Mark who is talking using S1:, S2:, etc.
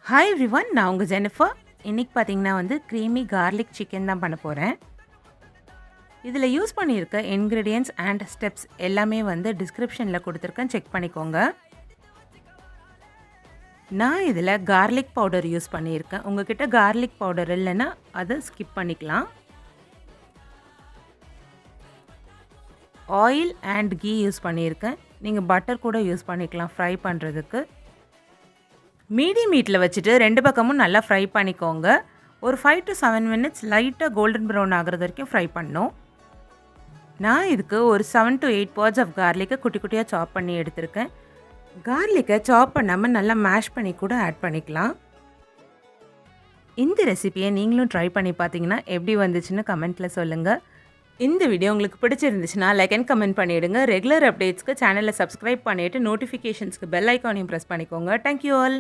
S1: Hi everyone, நான் உங்கள் Jennifer. இன்றைக்கி பார்த்தீங்கன்னா க்ரீமி கார்லிக் சிக்கன் தான் பண்ண போகிறேன். இதில் யூஸ் பண்ணியிருக்க இன்க்ரீடியன்ட்ஸ் அண்ட் ஸ்டெப்ஸ் எல்லாமே டிஸ்கிரிப்ஷனில் கொடுத்துருக்கேன், செக் பண்ணிக்கோங்க. நான் இதில் கார்லிக் பவுடர் யூஸ் பண்ணியிருக்கேன். உங்ககிட்ட கார்லிக் பவுடர் இல்லைன்னா அதை ஸ்கிப் பண்ணிக்கலாம். ஆயில் அண்ட் கீ யூஸ் பண்ணியிருக்கேன். நீங்கள் பட்டர் கூட யூஸ் பண்ணிக்கலாம் ஃப்ரை பண்ணுறதுக்கு. மீடியம் ஹீட்டில் வச்சுட்டு ரெண்டு பக்கமும் நல்லா ஃப்ரை பண்ணிக்கோங்க. ஒரு 5 to 7 minutes லைட்டாக கோல்டன் ப்ரௌன் ஆகிறது வரைக்கும் ஃப்ரை பண்ணணும். நான் இதுக்கு ஒரு 7 to 8 pods ஆஃப் கார்லிக்கை குட்டி குட்டியாக சாப் பண்ணி எடுத்திருக்கேன். கார்லிக்கை சாப் பண்ணாமல் நல்லா மேஷ் பண்ணி கூட ஆட் பண்ணிக்கலாம். இந்த ரெசிபியை நீங்களும் ட்ரை பண்ணி பார்த்தீங்கன்னா எப்படி வந்துச்சுன்னு கமெண்ட்டில் சொல்லுங்கள். இந்த வீடியோ உங்களுக்கு பிடிச்சிருந்துச்சுன்னா லைக் அண்ட் கமெண்ட் பண்ணிவிடுங்க. ரெகுலர் அப்டேட்ஸ்க்கு சேனலை சப்ஸ்கிரைப் பண்ணிவிட்டு நோட்டிஃபிகேஷன்ஸ்க்கு பெல் ஐக்கானையும் ப்ரெஸ் பண்ணிக்கோங்க. Thank you all.